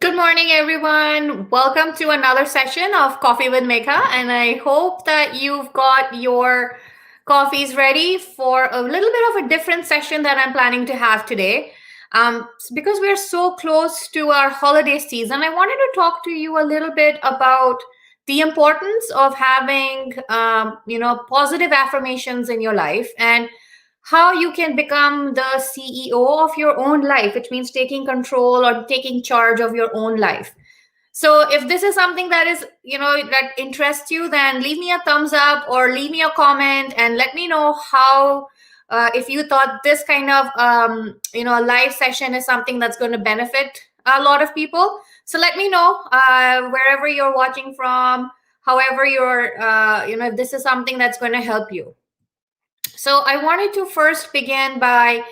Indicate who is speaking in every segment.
Speaker 1: Good morning, everyone. Welcome to another session of Coffee with Megha. And I hope that you've got your coffees ready for a little bit of a different session that I'm planning to have today. Because we're so close to our holiday season, I wanted to talk to you a little bit about the importance of having, positive affirmations in your life and how you can become the CEO of your own life, which means taking control or taking charge of your own life. So if this is something that is, that interests you, then leave me a thumbs up or leave me a comment and let me know how, if you thought this kind of, live session is something that's going to benefit a lot of people. So let me know wherever you're watching from, however you're, if this is something that's going to help you. So I wanted to first begin by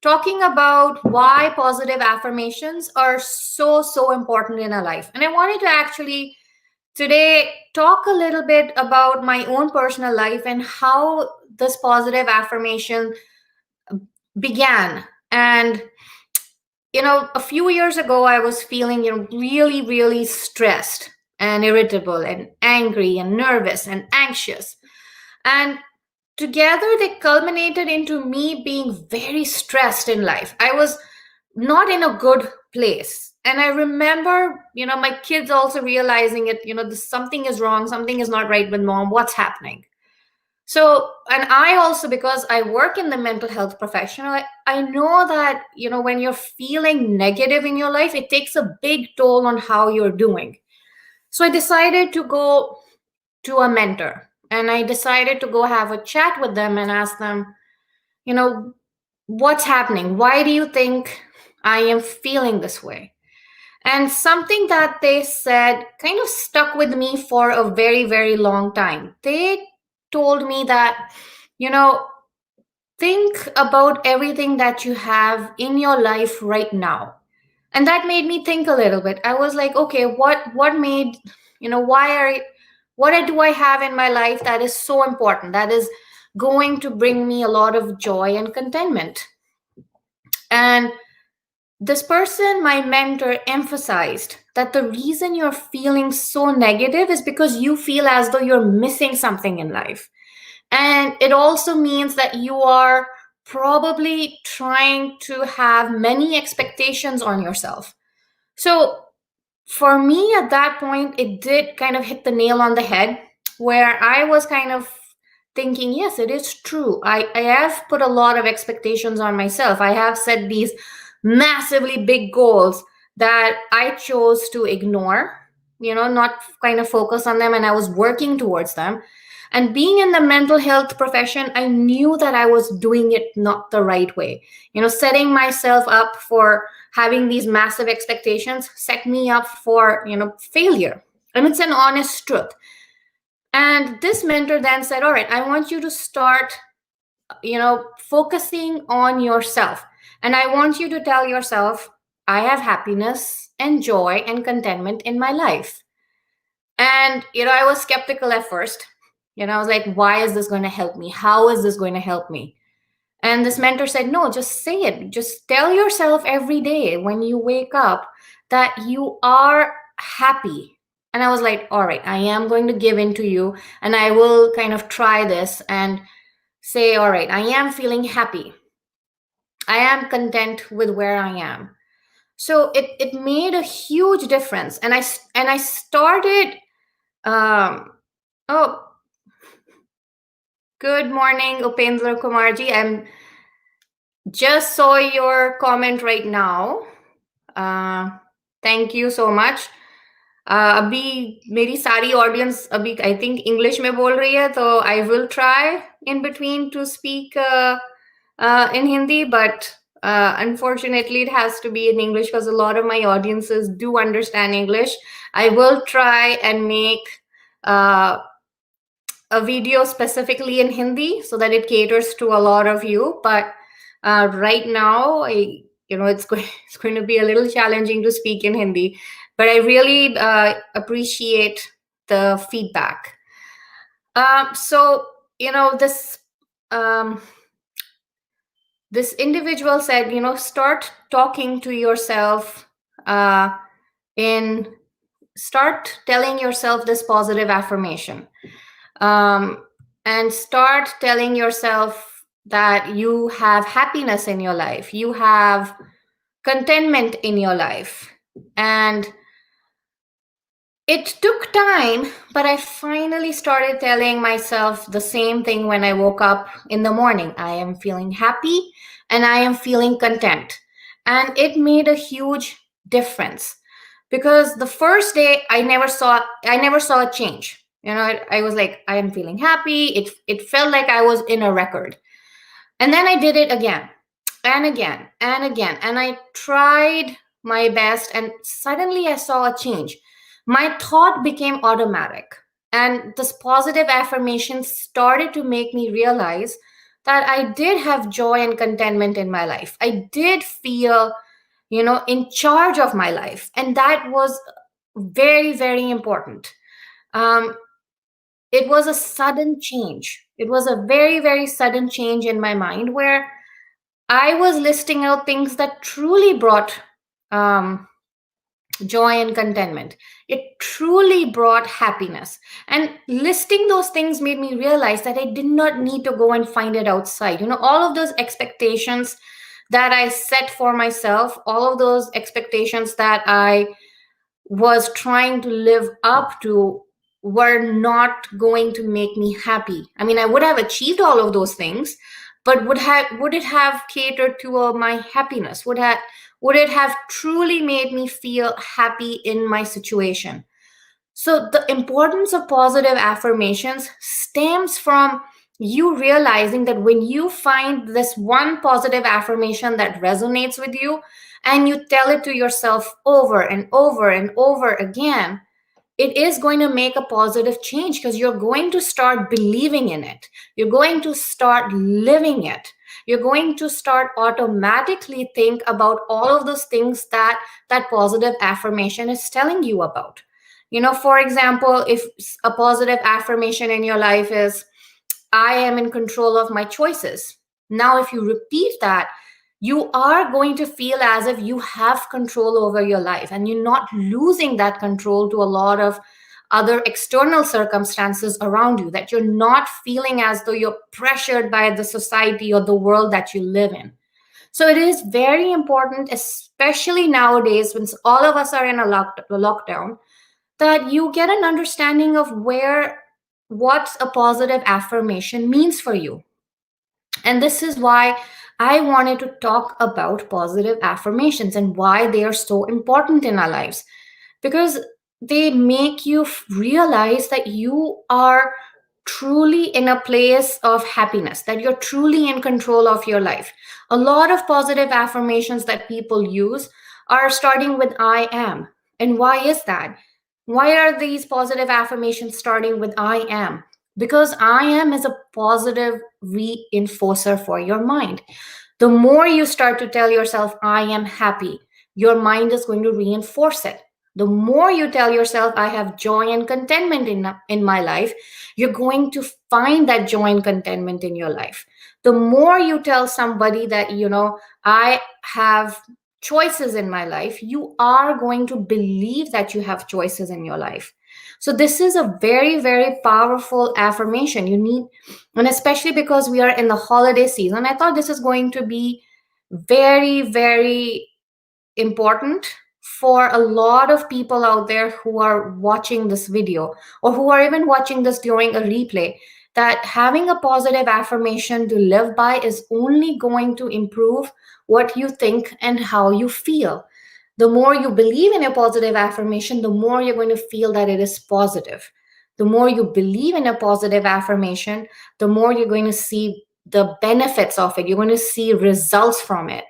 Speaker 1: talking about why positive affirmations are so important in our life. And I wanted to actually today talk a little bit about my own personal life and how this positive affirmation began. And a few years ago I was feeling, really stressed and irritable and angry and nervous and anxious. And together they culminated into me being very stressed in life. I was not in a good place. And I remember, my kids also realizing it, something is wrong, something is not right with mom, what's happening? So, and I also, because I work in the mental health profession, I know that, when you're feeling negative in your life, it takes a big toll on how you're doing. So I decided to go to a mentor and I decided to go have a chat with them and ask them, what's happening? Why do you think I am feeling this way? And something that they said kind of stuck with me for a very long time. They told me that, you know, think about everything that you have in your life right now. And that made me think a little bit. I was like, okay, what made, what do I have in my life that is so important, that is going to bring me a lot of joy and contentment? And this person, my mentor, emphasized that the reason you're feeling so negative is because you feel as though you're missing something in life. And it also means that you are probably trying to have many expectations on yourself. So for me at that point, it did kind of hit the nail on the head, where I was kind of thinking, yes, it is true. I have put a lot of expectations on myself. I have set these massively big goals that I chose to ignore, not kind of focus on them. And I was working towards them. And being in the mental health profession, I knew that I was doing it not the right way. Setting myself up for having these massive expectations set me up for, failure. And it's an honest truth. And this mentor then said, all right, I want you to start, focusing on yourself. And I want you to tell yourself, I have happiness and joy and contentment in my life. And, I was skeptical at first. I was like, why is this going to help me? How is this going to help me? And this mentor said, no, just say it. Just tell yourself every day when you wake up that you are happy. And I was like, all right, I am going to give in to you and I will kind of try this and say, all right, I am feeling happy. I am content with where I am. So it made a huge difference. And I started, oh, good morning, Upendra Kumarji. I'm just saw your comment right now. Thank you so much. अभी मेरी सारी audience अभी I think English में बोल रही है, तो I will try in between two speak in Hindi, but unfortunately it has to be in English because a lot of my audiences do understand English. I will try and make a video specifically in Hindi so that it caters to a lot of you, but right now it's going to be a little challenging to speak in Hindi, but I really appreciate the feedback. So this individual said, start talking to yourself in start telling yourself this positive affirmation, um, and start telling yourself that you have happiness in your life, you have contentment in your life. And it took time, but I finally started telling myself the same thing when I woke up in the morning. I am feeling happy and I am feeling content. And it made a huge difference because the first day I never saw a change. I was like, I am feeling happy. It felt like I was in a record. And then I did it again and again and again. And I tried my best, and suddenly I saw a change. My thought became automatic. And this positive affirmation started to make me realize that I did have joy and contentment in my life. I did feel, in charge of my life. And that was very, very important. Um, it was a sudden change. It was a very, very sudden change in my mind where I was listing out things that truly brought um, joy and contentment. It truly brought happiness. And listing those things made me realize that I did not need to go and find it outside. All of those expectations that I set for myself, all of those expectations that I was trying to live up to were not going to make me happy. I mean, I would have achieved all of those things, but would it have catered to my happiness? Would it have truly made me feel happy in my situation? So the importance of positive affirmations stems from you realizing that when you find this one positive affirmation that resonates with you and you tell it to yourself over and over and over again, it is going to make a positive change because you're going to start believing in it. You're going to start living it. You're going to start automatically think about all of those things that that positive affirmation is telling you about. For example, if a positive affirmation in your life is, I am in control of my choices. Now, if you repeat that, you are going to feel as if you have control over your life and you're not losing that control to a lot of other external circumstances around you, that you're not feeling as though you're pressured by the society or the world that you live in. So it is very important, especially nowadays when all of us are in a lockdown, that you get an understanding of what a positive affirmation means for you. And this is why I wanted to talk about positive affirmations and why they are so important in our lives. Because they make you realize that you are truly in a place of happiness, that you're truly in control of your life. A lot of positive affirmations that people use are starting with I am. And why is that? Why are these positive affirmations starting with I am? Because I am is a positive reinforcer for your mind. The more you start to tell yourself, I am happy, your mind is going to reinforce it. The more you tell yourself, I have joy and contentment in my life, you're going to find that joy and contentment in your life. The more you tell somebody that, I have choices in my life, you are going to believe that you have choices in your life. So this is a very, very powerful affirmation. You need, and especially because we are in the holiday season, I thought this is going to be very, very important for a lot of people out there who are watching this video or who are even watching this during a replay, that having a positive affirmation to live by is only going to improve what you think and how you feel. The more you believe in a positive affirmation, the more you're going to feel that it is positive. The more you believe in a positive affirmation, the more you're going to see the benefits of it. You're going to see results from it.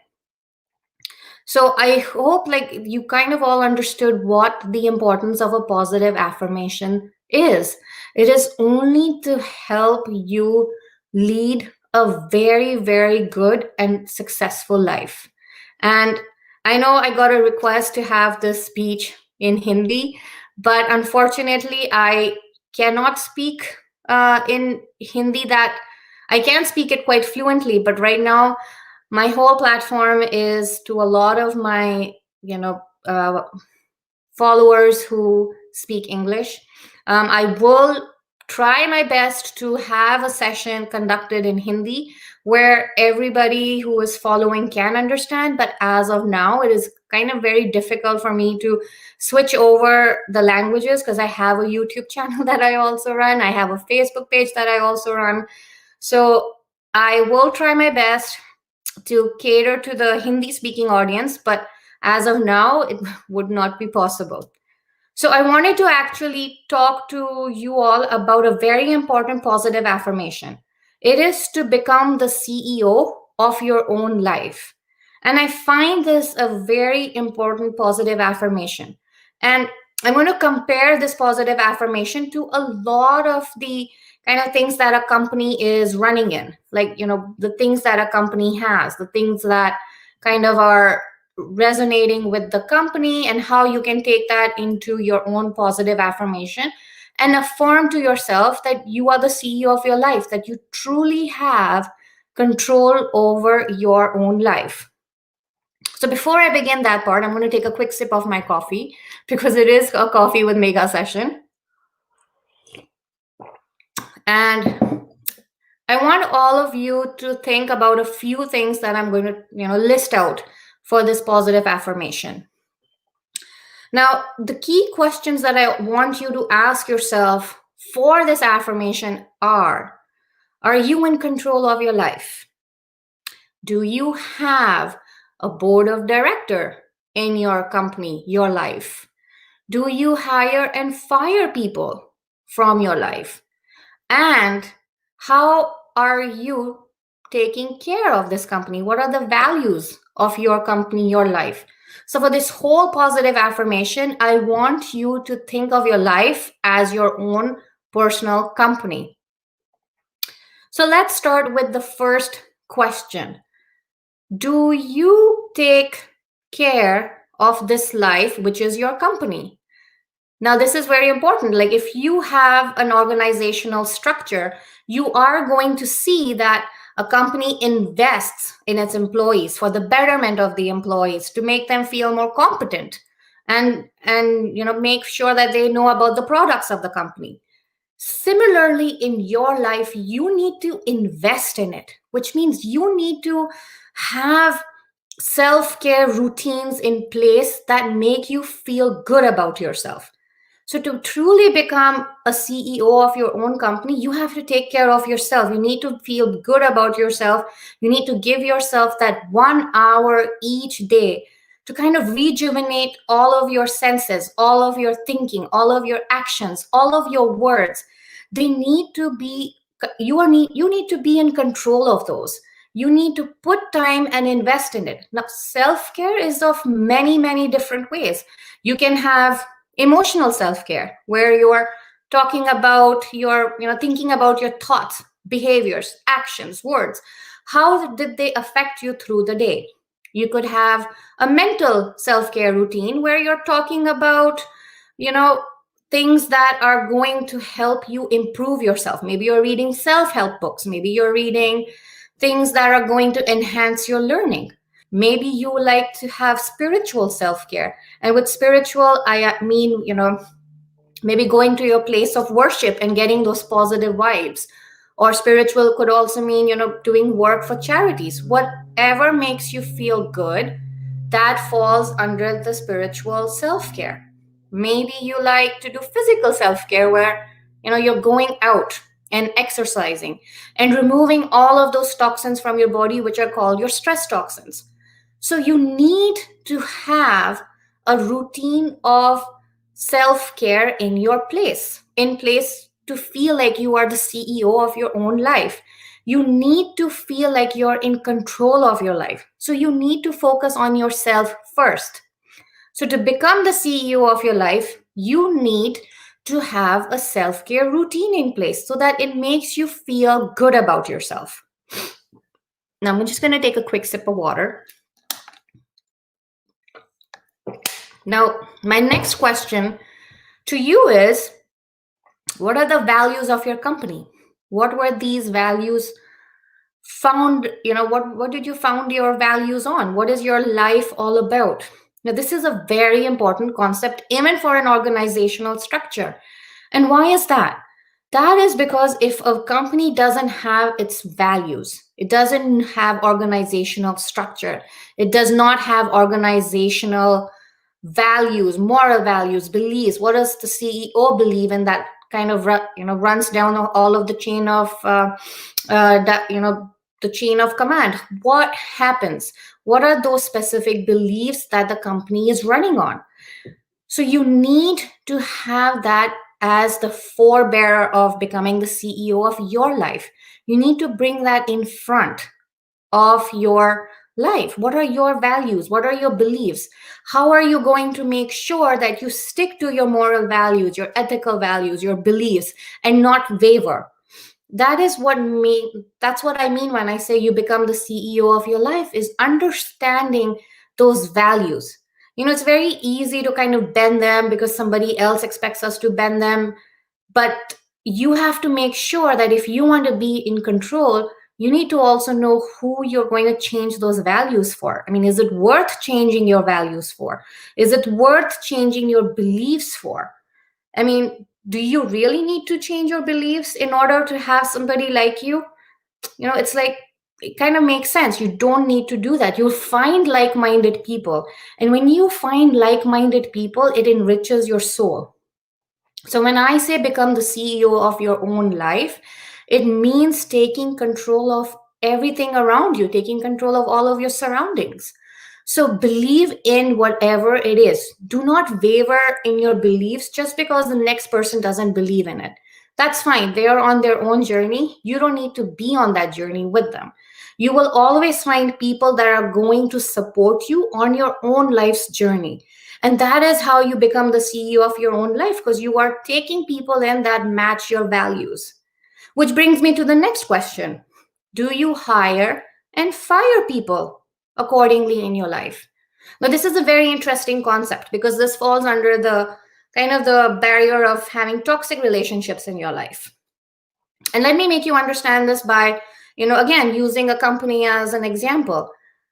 Speaker 1: So I hope like you kind of all understood what the importance of a positive affirmation is. It is only to help you lead a very, very good and successful life. And I know I got a request to have this speech in Hindi, but unfortunately, I cannot speak in Hindi. That I can speak it quite fluently, but right now my whole platform is to a lot of my, you know, uh, followers who speak English. I will try my best to have a session conducted in Hindi where everybody who is following can understand. But as of now, it is kind of very difficult for me to switch over the languages because I have a YouTube channel that I also run. I have a Facebook page that I also run. So I will try my best to cater to the Hindi speaking audience, but as of now, it would not be possible. So I wanted to actually talk to you all about a very important positive affirmation. It is to become the CEO of your own life. And I find this a very important positive affirmation. And I'm going to compare this positive affirmation to a lot of the kind of things that a company is running in, like, the things that a company has, the things that kind of are resonating with the company, and how you can take that into your own positive affirmation and affirm to yourself that you are the CEO of your life, that you truly have control over your own life. So before I begin that part, I'm going to take a quick sip of my coffee because it is a coffee with Megha session. And I want all of you to think about a few things that I'm going to, list out for this positive affirmation. Now, the key questions that I want you to ask yourself for this affirmation are you in control of your life? Do you have a board of director in your company, your life? Do you hire and fire people from your life? And how are you taking care of this company? What are the values of your company, your life? So for this whole positive affirmation, I want you to think of your life as your own personal company. So let's start with the first question. Do you take care of this life, which is your company? Now, this is very important. Like, if you have an organizational structure, you are going to see that a company invests in its employees for the betterment of the employees, to make them feel more competent and make sure that they know about the products of the company. Similarly, in your life, you need to invest in it, which means you need to have self-care routines in place that make you feel good about yourself. So to truly become a CEO of your own company, you have to take care of yourself. You need to feel good about yourself. You need to give yourself that 1 hour each day to kind of rejuvenate all of your senses, all of your thinking, all of your actions, all of your words. They need to be, you need to be in control of those. You need to put time and invest in it. Now, self-care is of many, many different ways. You can have emotional self-care, where you're talking about thinking about your thoughts, behaviors, actions, words. How did they affect you through the day? You could have a mental self-care routine where you're talking about things that are going to help you improve yourself. Maybe you're reading self-help books. Maybe you're reading things that are going to enhance your learning. Maybe you like to have spiritual self-care. And with spiritual, I mean, maybe going to your place of worship and getting those positive vibes. Or spiritual could also mean, doing work for charities. Whatever makes you feel good, that falls under the spiritual self-care. Maybe you like to do physical self-care where, you're going out and exercising and removing all of those toxins from your body, which are called your stress toxins. So you need to have a routine of self-care in place to feel like you are the CEO of your own life. You need to feel like you're in control of your life. So you need to focus on yourself first. So to become the CEO of your life, you need to have a self-care routine in place so that it makes you feel good about yourself. Now, I'm just going to take a quick sip of water. Now, my next question to you is, what are the values of your company? What were these values found? What did you found your values on? What is your life all about? Now, this is a very important concept, even for an organizational structure. And why is that? That is because if a company doesn't have its values, it doesn't have organizational structure, it does not have organizational values, moral values, beliefs. What does the CEO believe in? That kind of runs down all of the chain of that the chain of command. What happens? What are those specific beliefs that the company is running on? So you need to have that as the forebearer of becoming the CEO of your life. You need to bring that in front of your life. What are your values? What are your beliefs? How are you going to make sure that you stick to your moral values, your ethical values, your beliefs, and not waver? That's what I mean when I say you become the CEO of your life, is understanding those values. It's very easy to kind of bend them because somebody else expects us to bend them, but you have to make sure that if you want to be in control, you need to also know who you're going to change those values for. I mean, is it worth changing your values for? Is it worth changing your beliefs for? I mean, do you really need to change your beliefs in order to have somebody like you? It's like, it kind of makes sense. You don't need to do that. You'll find like minded people. And when you find like minded people, it enriches your soul. So when I say become the CEO of your own life, it means taking control of everything around you, taking control of all of your surroundings. So believe in whatever it is. Do not waver in your beliefs just because the next person doesn't believe in it. That's fine. They are on their own journey. You don't need to be on that journey with them. You will always find people that are going to support you on your own life's journey. And that is how you become the CEO of your own life, because you are taking people in that match your values. Which brings me to the next question. Do you hire and fire people accordingly in your life? Now, this is a very interesting concept because this falls under the kind of the barrier of having toxic relationships in your life. And let me make you understand this by, again, using a company as an example.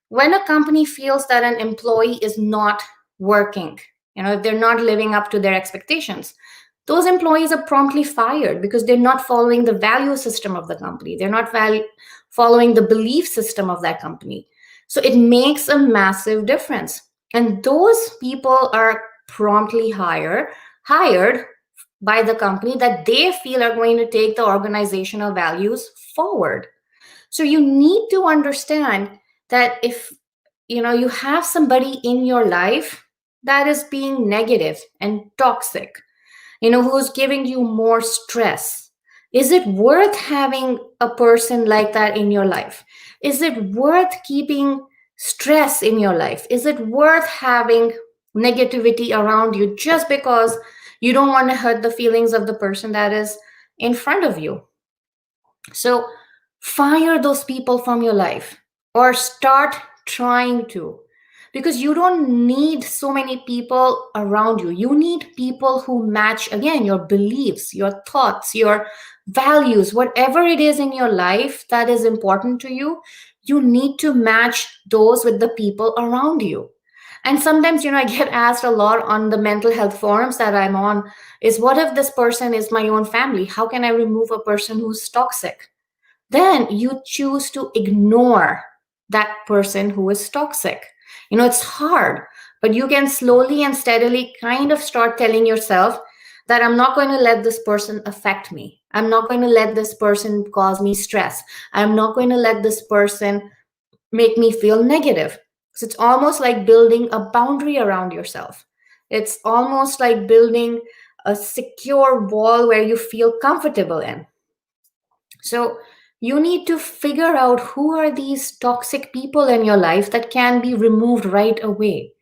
Speaker 1: When a company feels that an employee is not working, if they're not living up to their expectations, those employees are promptly fired because they're not following the value system of the company. They're not following the belief system of that company. So it makes a massive difference. And those people are promptly hired by the company that they feel are going to take the organizational values forward. So you need to understand that if you have somebody in your life that is being negative and toxic, who's giving you more stress, is it worth having a person like that in your life? Is it worth keeping stress in your life? Is it worth having negativity around you just because you don't want to hurt the feelings of the person that is in front of you? So fire those people from your life, or start trying to, because you don't need so many people around you. You need people who match, again, your beliefs, your thoughts, your values, whatever it is in your life that is important to you. You need to match those with the people around you. And sometimes, I get asked a lot on the mental health forums that I'm on, is what if this person is my own family? How can I remove a person who's toxic? Then you choose to ignore that person who is toxic. It's hard, but you can slowly and steadily kind of start telling yourself that I'm not going to let this person affect me. I'm not going to let this person cause me stress. I'm not going to let this person make me feel negative. So it's almost like building a boundary around yourself. It's almost like building a secure wall where you feel comfortable in. So you need to figure out who are these toxic people in your life that can be removed right away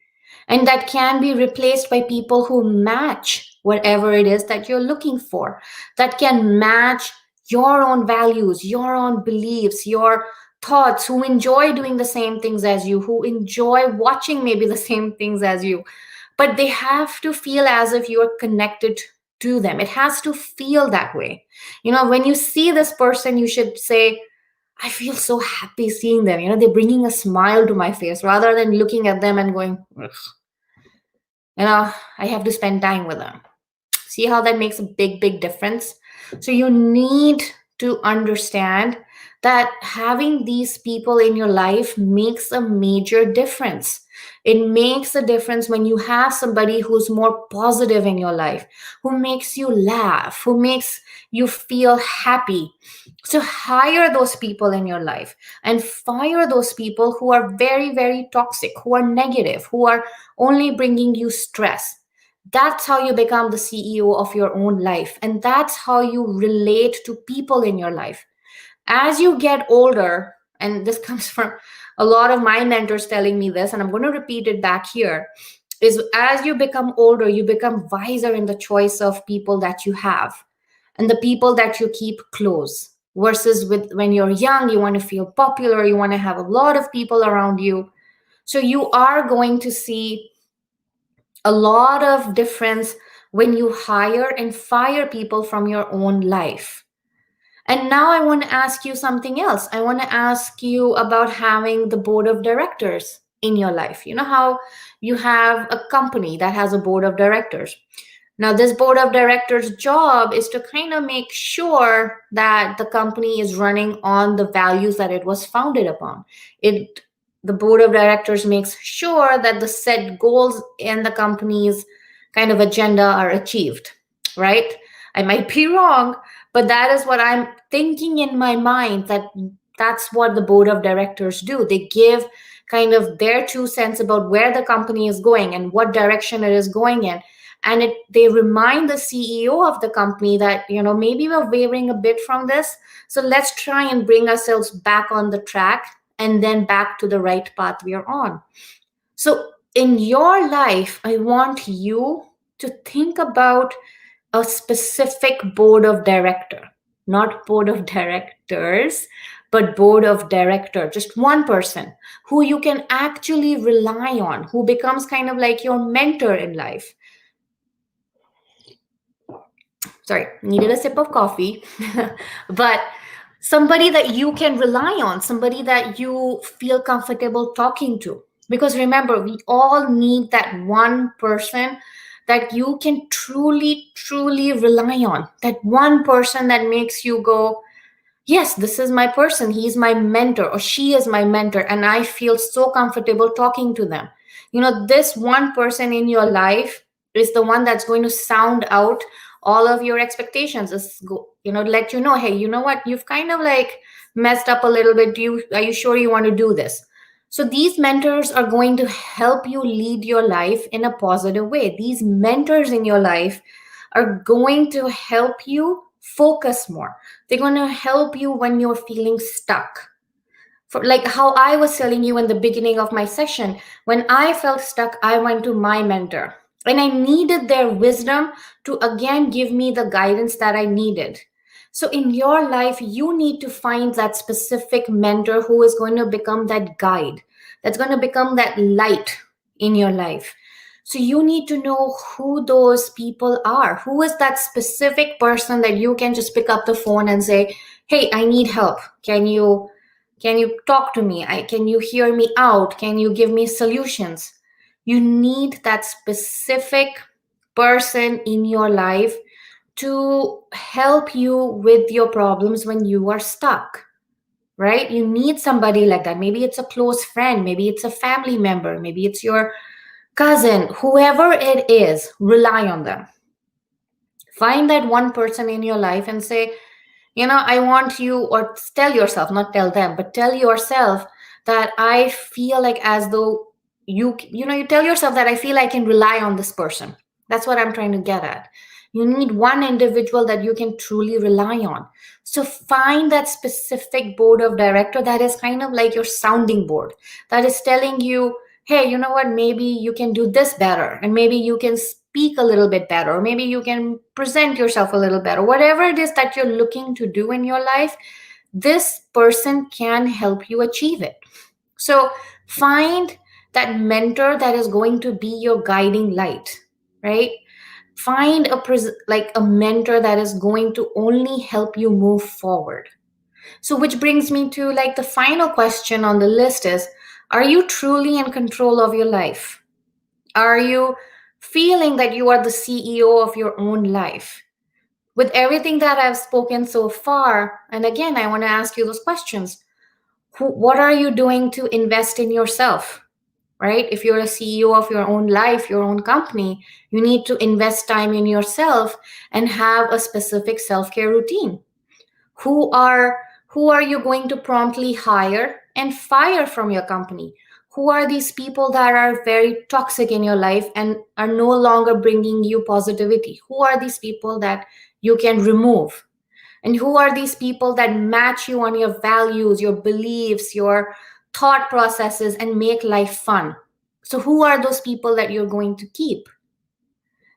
Speaker 1: and that can be replaced by people who match whatever it is that you're looking for, that can match your own values, your own beliefs, your thoughts, who enjoy doing the same things as you, who enjoy watching maybe the same things as you. But they have to feel as if you're connected to them. It has to feel that way. When you see this person, you should say, I feel so happy seeing them. They're bringing a smile to my face, rather than looking at them and going, ugh. I have to spend time with them. See how that makes a big, big difference? So you need to understand that having these people in your life makes a major difference. It makes a difference when you have somebody who's more positive in your life, who makes you laugh, who makes you feel happy. So hire those people in your life and fire those people who are very, very toxic, who are negative, who are only bringing you stress. That's how you become the CEO of your own life. And that's how you relate to people in your life. As you get older, and this comes from a lot of my mentors telling me this, and I'm going to repeat it back here, is as you become older, you become wiser in the choice of people that you have and the people that you keep close. Versus with when you're young, you want to feel popular, you want to have a lot of people around you. So you are going to see a lot of difference when you hire and fire people from your own life. And now I want to ask you something else. I want to ask you about having the board of directors in your life. You know how you have a company that has a board of directors. Now, this board of directors' job is to kind of make sure that the company is running on the values that it was founded upon. It the board of directors makes sure that the set goals in the company's kind of agenda are achieved, right? I might be wrong, but that is what I'm thinking in my mind, that that's what the board of directors do. They give kind of their 2 cents about where the company is going and what direction it is going in, and they remind the CEO of the company that maybe we're wavering a bit from this, so let's try and bring ourselves back on the track and then back to the right path we are on. So in your life, I want you to think about a specific board of director, not board of directors, but board of director, just one person who you can actually rely on, who becomes kind of like your mentor in life. Sorry, needed a sip of coffee. But somebody that you can rely on, somebody that you feel comfortable talking to. Because remember, we all need that one person that you can truly, truly rely on. That one person that makes you go, yes, this is my person. He's my mentor or she is my mentor. And I feel so comfortable talking to them. This one person in your life is the one that's going to sound out all of your expectations. Let you know, hey, you know what? You've kind of like messed up a little bit. Are you sure you want to do this? So these mentors are going to help you lead your life in a positive way. These mentors in your life are going to help you focus more. They're going to help you when you're feeling stuck. For like how I was telling you in the beginning of my session, when I felt stuck, I went to my mentor and I needed their wisdom to again give me the guidance that I needed. So in your life, you need to find that specific mentor who is going to become that guide, that's going to become that light in your life. So you need to know who those people are. Who is that specific person that you can just pick up the phone and say, "Hey, I need help. Can you talk to me? Can you hear me out? Can you give me solutions?" You need that specific person in your life to help you with your problems when you are stuck, right? You need somebody like that. Maybe it's a close friend, maybe it's a family member, maybe it's your cousin, whoever it is, rely on them. Find that one person in your life and say, I want you, or tell yourself, not tell them, but tell yourself that I feel like as though you tell yourself that I feel I can rely on this person. That's what I'm trying to get at. You need one individual that you can truly rely on. So find that specific board of director that is kind of like your sounding board, that is telling you, hey, you know what, maybe you can do this better, and maybe you can speak a little bit better, or maybe you can present yourself a little better. Whatever it is that you're looking to do in your life, this person can help you achieve it. So find that mentor that is going to be your guiding light, right? Find like a mentor that is going to only help you move forward. So which brings me to like the final question on the list is, are you truly in control of your life? Are you feeling that you are the CEO of your own life. With everything that I've spoken so far, and again, I want to ask you those questions. What are you doing to invest in yourself? Right? If you're a CEO of your own life, your own company, you need to invest time in yourself and have a specific self-care routine. Who are who are you going to promptly hire and fire from your company? Who are these people that are very toxic in your life and are no longer bringing you positivity? Who are these people that you can remove? And who are these people that match you on your values, your beliefs, your thought processes, and make life fun? So, who are those people that you're going to keep?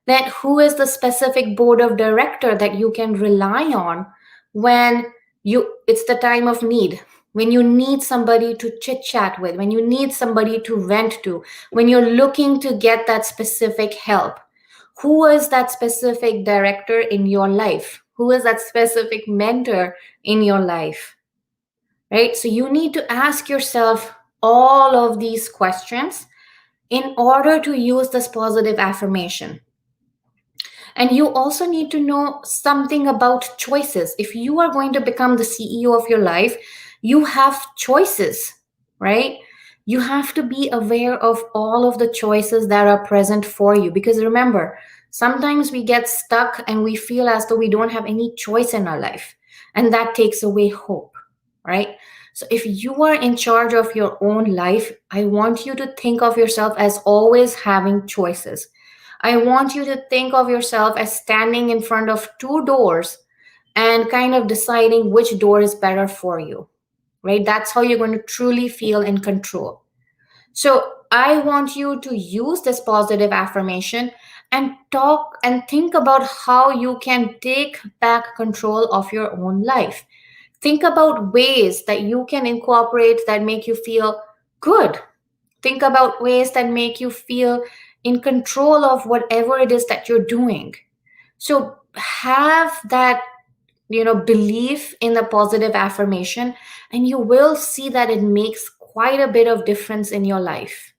Speaker 1: Then, who is the specific board of director that you can rely on when it's the time of need, when you need somebody to chit chat with, when you need somebody to vent to, when you're looking to get that specific help? Who is that specific director in your life? Who is that specific mentor in your life? Right? So you need to ask yourself all of these questions in order to use this positive affirmation. And you also need to know something about choices. If you are going to become the CEO of your life, you have choices, right? You have to be aware of all of the choices that are present for you. Because remember, sometimes we get stuck and we feel as though we don't have any choice in our life. And that takes away hope, right? So if you are in charge of your own life, I want you to think of yourself as always having choices. I want you to think of yourself as standing in front of two doors and kind of deciding which door is better for you, right? That's how you're going to truly feel in control. So I want you to use this positive affirmation and talk and think about how you can take back control of your own life. Think about ways that you can incorporate that make you feel good. Think about ways that make you feel in control of whatever it is that you're doing. So have that, belief in the positive affirmation, and you will see that it makes quite a bit of difference in your life.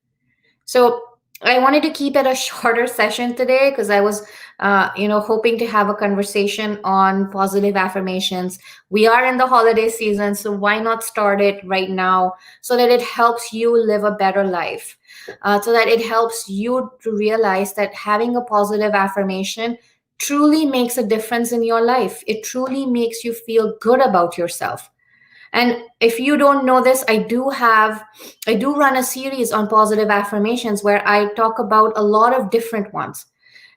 Speaker 1: So I wanted to keep it a shorter session today because I was, hoping to have a conversation on positive affirmations. We are in the holiday season, so why not start it right now so that it helps you live a better life, so that it helps you to realize that having a positive affirmation truly makes a difference in your life. It truly makes you feel good about yourself. And if you don't know this, I do run a series on positive affirmations where I talk about a lot of different ones.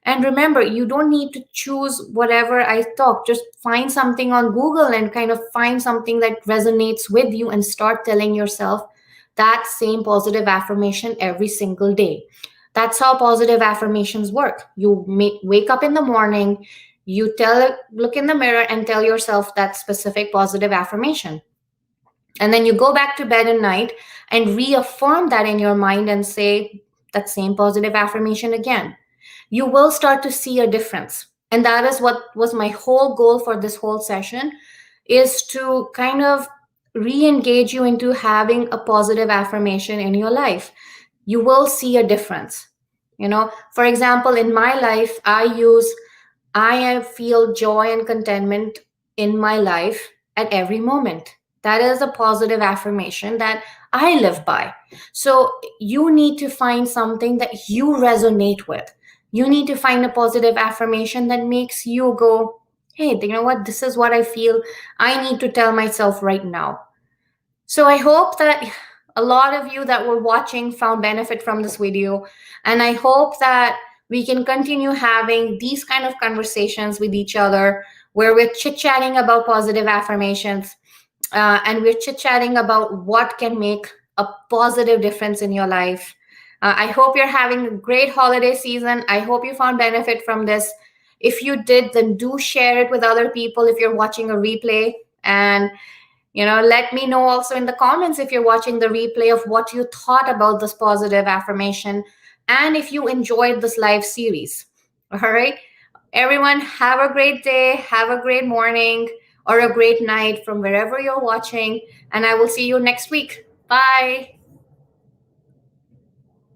Speaker 1: And remember, you don't need to choose whatever I talk. Just find something on Google and kind of find something that resonates with you and start telling yourself that same positive affirmation every single day. That's how positive affirmations work. You wake up in the morning, look in the mirror and tell yourself that specific positive affirmation. And then you go back to bed at night and reaffirm that in your mind and say that same positive affirmation again. You will start to see a difference. And that is what was my whole goal for this whole session, is to kind of re-engage you into having a positive affirmation in your life. You will see a difference. For example, in my life, I feel joy and contentment in my life at every moment. That is a positive affirmation that I live by. So you need to find something that you resonate with. You need to find a positive affirmation that makes you go, hey, you know what? This is what I feel I need to tell myself right now. So I hope that a lot of you that were watching found benefit from this video. And I hope that we can continue having these kind of conversations with each other where we're chit-chatting about positive affirmations, and we're chit-chatting about what can make a positive difference in your life. I hope you're having a great holiday season. I hope you found benefit from this. If you did, then do share it with other people if you're watching a replay. And let me know also in the comments if you're watching the replay of what you thought about this positive affirmation and if you enjoyed this live series. All right. Everyone, have a great day, have a great morning, or a great night from wherever you're watching. And I will see you next week. Bye.